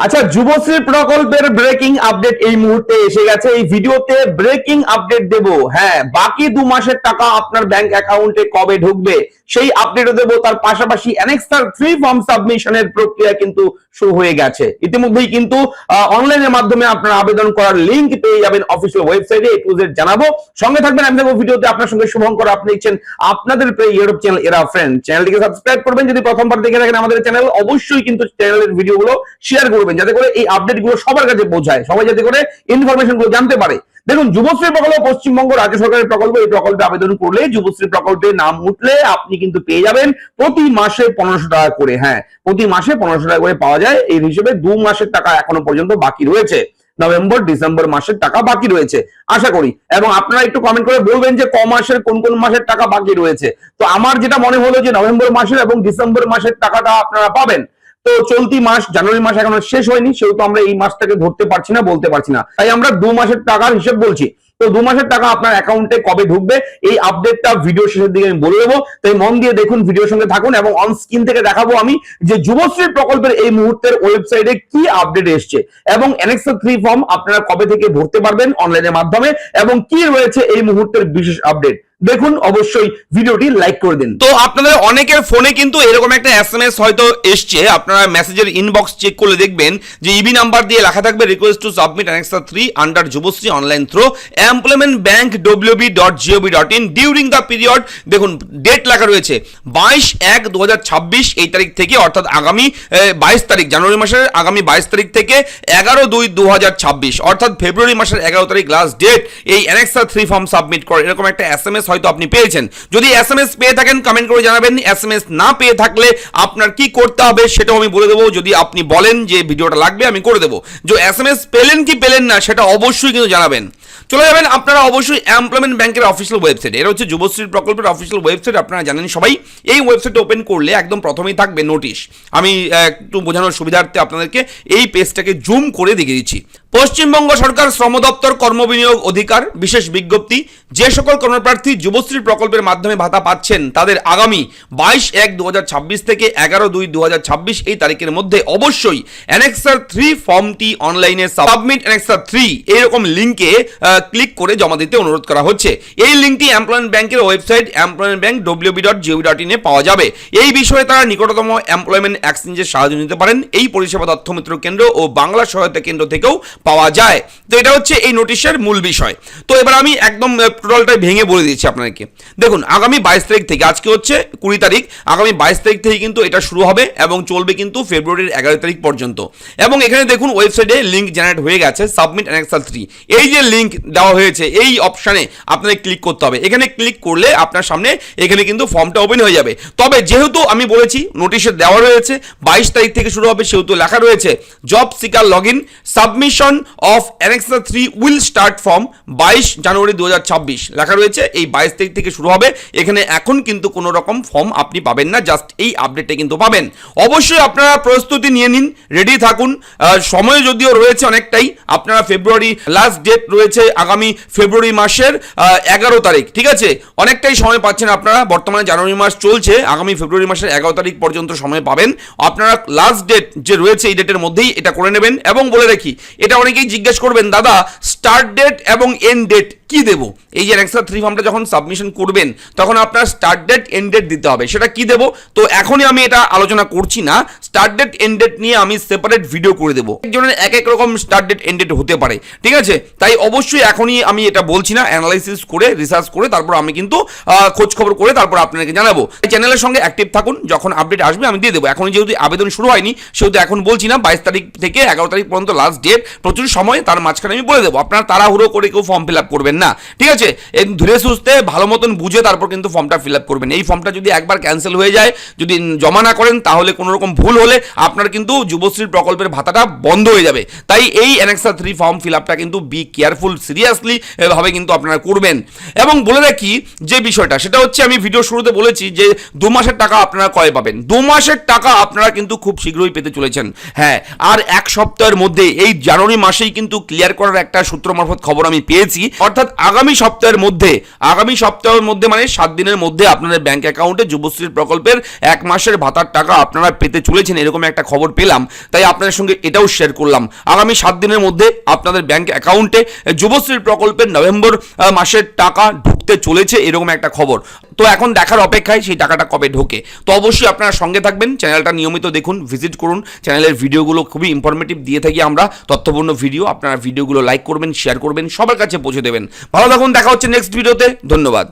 আচ্ছা, যুবশ্রী প্রকল্পের breaking update এই মুহূর্তে এসে গেছে। এই ভিডিওতে ব্রেকিং আপডেট দেব। হ্যাঁ, বাকি 2 মাসের টাকা আপনার ব্যাংক অ্যাকাউন্টে কবে ঢুকবে সেই আপডেটও দেব। তার পাশাপাশি অ্যানেক্সার 3 ফর্ম সাবমিশনের প্রক্রিয়া কিন্তু শুরু হয়ে গেছে। ইতিমধ্যেই কিন্তু অনলাইনের মাধ্যমে আপনারা আবেদন করার লিংক পেয়ে যাবেন অফিসিয়াল ওয়েবসাইটে। A to Z জানাবো, সঙ্গে থাকবেন। আমি দেখব ভিডিওতে আপনার সঙ্গে শুভঙ্কর। আপনি দেখছেন আপনাদের প্রিয় ইউটিউব চ্যানেল এরা ফ্রেন্ড। চ্যানেলটিকে সাবস্ক্রাইব করবেন যদি প্রথমবার দেখে থাকেন আমাদের চ্যানেল। অবশ্যই কিন্তু চ্যানেলের ভিডিওগুলো শেয়ার করবেন যাতে করে এই আপডেটগুলো সবার কাছে পৌঁছায়, সবাই যাতে করে ইনফরমেশনগুলো জানতে পারে। দেখুন, যুবশ্রী প্রকল্প পশ্চিমবঙ্গ রাজ্য সরকারের প্রকল্প। এই প্রকল্পে আবেদন করলে যুবশ্রী প্রকল্পে নাম উঠলে আপনি কিন্তু পেয়ে যাবেন প্রতি মাসে 1500 টাকা করে। হ্যাঁ, প্রতি মাসে 1500 টাকা করে পাওয়া যায়। এই হিসেবে 2 মাসের টাকা এখনো পর্যন্ত বাকি রয়েছে। নভেম্বর ডিসেম্বর মাসের টাকা বাকি রয়েছে আশা করি। এবং আপনারা একটু কমেন্ট করে বলবেন যে মাসের কোন কোন মাসের টাকা বাকি রয়েছে। তো আমার যেটা মনে হলো যে নভেম্বর মাসের এবং ডিসেম্বর মাসের টাকাটা আপনারা পাবেন। তো চলতি মাস জানুয়ারি মাস এখনো শেষ হয়নি, সেহেতু আমরা এই মাসটাকে ধরতে পারছি না, বলতে পারছি না। তাই আমরা 2 মাসের টাকার হিসেব বলছি। তো 2 মাসের টাকা আপনার অ্যাকাউন্টে কবে ঢুকবে এই আপডেটটা ভিডিও শেষের দিকে আমি বলে দেবো। তাই মন দিয়ে দেখুন, ভিডিওর সঙ্গে থাকুন। এবং অন স্ক্রিন থেকে দেখাবো আমি যে যুবশ্রী প্রকল্পের এই মুহূর্তের ওয়েবসাইটে কি আপডেট এসছে এবং অ্যানেক্সার 3 ফর্ম আপনারা কবে থেকে ভরতে পারবেন অনলাইনের মাধ্যমে এবং কি রয়েছে এই মুহূর্তের বিশেষ আপডেট। দেখুন, অবশ্যই ভিডিওটি লাইক করে দিন। তো আপনাদের অনেকের ফোনে কিন্তু এরকম একটা এসএমএস হয়তো এসছে। আপনারা মেসেজের ইনবক্স চেক করলে দেখবেন যে ইবি নাম্বার দিয়ে লেখা থাকবে request to submit annexure 3 under Yuvashree online through employment bank wb.gov.in during the period. দেখুন, ডেট লেখা রয়েছে 22/1/2026 এই তারিখ থেকে, অর্থাৎ আগামী 22 তারিখ, জানুয়ারি মাসের আগামী 22 তারিখ থেকে 11/2/2026, অর্থাৎ ফেব্রুয়ারি মাসের 11 তারিখ লাস্ট ডেট এই অ্যানেক্সার 3 ফর্ম সাবমিট করে। এরকম একটা এসএমএস হয়তো আপনি পেয়েছেন। যদি এসএমএস পেয়ে থাকেন কমেন্ট করে জানাবেন। এসএমএস না পেয়ে থাকলে আপনার কি করতে হবে সেটাও আমি বলে দেবো। যদি আপনি বলেন যে ভিডিওটা লাগবে আমি করে দেবো। যে এসএমএস পেলেন কি পেলেন না সেটা অবশ্যই কিন্তু জানাবেন। চলে যাবেন আপনারা অবশ্যই এমপ্লয়মেন্ট ব্যাংকের অফিসিয়াল ওয়েবসাইট। এটা হচ্ছে যুবশ্রী প্রকল্পের অফিসিয়াল ওয়েবসাইট, আপনারা জানেন সবাই। এই ওয়েবসাইটটা ওপেন করলে একদম প্রথমেই থাকবে নোটিশ। আমি একটু বোঝানোর সুবিধার্থে আপনাদেরকে এই পেজটাকে জুম করে দেখিয়ে দিচ্ছি। পশ্চিমবঙ্গ সরকার শ্রম দপ্তর কর্মবিনিয়োগ অধিকার বিশেষ বিজ্ঞপ্তি। যে সকল কর্মপ্রার্থী যুবশ্রী প্রকল্পের মাধ্যমে ভাতা পাচ্ছেন তাদের আগামী 22/1/2026 থেকে 11/2/2026 এই তারিখের মধ্যে অবশ্যই অ্যানেক্সার 3 ফর্মটি অনলাইনে সাবমিট অ্যানেক্সার 3 এরকম লিঙ্কে ক্লিক করে জমা দিতে অনুরোধ করা হচ্ছে। এই লিঙ্কটি এমপ্লয়মেন্ট ব্যাংকের ওয়েবসাইট এমপ্লয়মেন্ট ব্যাংক wb.gov.in এ পাওয়া যাবে। এই বিষয়ে তারা নিকটতম এমপ্লয়মেন্ট এক্সচেঞ্জের সাহায্য নিতে পারেন। এই পরিষেবা তথ্যমিত্র কেন্দ্র ও বাংলা সহায়তা কেন্দ্র থেকেও পাওয়া যায়। তো এটা হচ্ছে এই নোটিশের মূল বিষয়। তো এবার আমি একদম টোটালটাই ভেঙে বলে দিচ্ছি আপনাদেরকে। দেখুন, আগামী 22 তারিখ থেকে, আজকে হচ্ছে 20 তারিখ, আগামী 22 তারিখ থেকে কিন্তু এটা শুরু হবে এবং চলবে কিন্তু ফেব্রুয়ারির 11 তারিখ পর্যন্ত। এবং এখানে দেখুন ওয়েবসাইটে লিঙ্ক জেনারেট হয়ে গেছে, সাবমিট অ্যানেক্সার 3। এই যে লিঙ্ক দেওয়া হয়েছে এই অপশানে আপনাদের ক্লিক করতে হবে। এখানে ক্লিক করলে আপনার সামনে এখানে কিন্তু ফর্মটা ওপেন হয়ে যাবে। তবে যেহেতু আমি বলেছি নোটিশে দেওয়া রয়েছে 22 তারিখ থেকে শুরু হবে, সেহেতু লেখা রয়েছে job seeker log in submission of annexure 3 will start from 22 জানুয়ারি 2026 লেখা রয়েছে। এই 22 তারিখ থেকে শুরু হবে। এখানে এখন কিন্তু কোনো রকম ফর্ম আপনি পাবেন না, জাস্ট এই আপডেটে কিন্তু পাবেন। অবশ্যই আপনারা প্রস্তুতি নিয়ে নিন, রেডি থাকুন। সময় যদিও রয়েছে অনেকটাই, আপনারা ফেব্রুয়ারি লাস্ট ডেট রয়েছে আগামী ফেব্রুয়ারি মাসের 11 তারিখ, ঠিক আছে? অনেকটাই সময় পাচ্ছেন আপনারা। বর্তমানে জানুয়ারি মাস চলছে, আগামী ফেব্রুয়ারি মাসের 11 তারিখ পর্যন্ত সময় পাবেন। আপনারা লাস্ট ডেট যে রয়েছে এই ডেটের মধ্যেই এটা করে নেবেন। এবং বলে রাখি, এটা অনেকেই জিজ্ঞেস করবেন দাদা স্টার্ট ডেট এবং এন্ড ডেট কি দেবো। এই যে অ্যানেক্সার 3 ফর্মটা যখন সাবমিশন করবেন তখন আপনার স্টার্ট ডেট এন্ড ডেট দিতে হবে। সেটা কি দেবো তো এখনই আমি এটা আলোচনা করছি না। স্টার্ট ডেট এন্ড ডেট নিয়ে আমি সেপারেট ভিডিও করে দেবো। একজনের এক এক রকম স্টার্ট ডেট এন্ড ডেট হতে পারে, ঠিক আছে? তাই অবশ্যই এখনই আমি এটা বলছি না, অ্যানালাইসিস করে রিসার্চ করে তারপর আমি কিন্তু খোঁজ খবর করে তারপর আপনাকে জানাবো। চ্যানেলের সঙ্গে অ্যাক্টিভ থাকুন, যখন আপডেট আসবে আমি দিয়ে দেবো। এখন যেহেতু আবেদন শুরু হয়নি সেহেতু এখন বলছি না। 22 তারিখ থেকে 11 তারিখ পর্যন্ত লাস্ট ডেট, প্রচুর সময়, তার মাঝখানে আমি বলে দেবো। আপনারা তাড়াহুড়ো করে কেউ ফর্ম ফিল আপ করবেন না, ঠিক আছে? ধীরে সুস্থে ভালো মতন বুঝে তারপর কিন্তু ফর্মটা ফিল আপ করবেন। এই ফর্মটা যদি একবার ক্যান্সেল হয়ে যায়, যদি জমা না করেন, তাহলে কোনো রকম ভুল হলে আপনার কিন্তু যুবশ্রী প্রকল্পের ভাতাটা বন্ধ হয়ে যাবে। তাই এই অ্যানেক্সার 3 ফর্ম ফিল আপটা কিন্তু বি কেয়ারফুল, সিরিয়াসলি ভাবে কিন্তু আপনারা করবেন। এবং বলে রাখি যে বিষয়টা, সেটা হচ্ছে আমি ভিডিও শুরুতে বলেছি যে 2 মাসের টাকা আপনারা কবে পাবেন। 2 মাসের টাকা আপনারা কিন্তু খুব শীঘ্রই পেতে চলেছেন। হ্যাঁ, আর 1 সপ্তাহের মধ্যে এই জানুয়ারি মাসেই কিন্তু ক্লিয়ার করার একটা সূত্র মারফত খবর আমি পেয়েছি। অর্থাৎ আগামী সপ্তাহের মধ্যে মানে 7 দিনের মধ্যে আপনাদের ব্যাংক অ্যাকাউন্টে যুবশ্রী প্রকল্পের 1 মাসের ভাতার টাকা আপনারা পেতে চলেছেন, এরকম একটা খবর পেলাম, তাই আপনাদের সঙ্গে এটাও শেয়ার করলাম। আগামী 7 দিনের মধ্যে আপনাদের ব্যাংক অ্যাকাউন্টে যুবশ্রী প্রকল্পের নভেম্বর মাসের টাকা ঢুকতে চলেছে, এরকম একটা খবর। তো এখন দেখার অপেক্ষায় সেই টাকাটা কবে ঢোকে। তো অবশ্যই আপনারা সঙ্গে থাকবেন, চ্যানেলটা নিয়মিত দেখুন, ভিজিট করুন। চ্যানেলের ভিডিওগুলো খুবই ইনফরমেটিভ দিয়ে থাকি আমরা, তথ্যপূর্ণ ভিডিও। আপনারা ভিডিওগুলো লাইক করবেন, শেয়ার করবেন, সবার কাছে পৌঁছে দেবেন। ভালো থাকুন, দেখা হচ্ছে নেক্সট ভিডিওতে। ধন্যবাদ।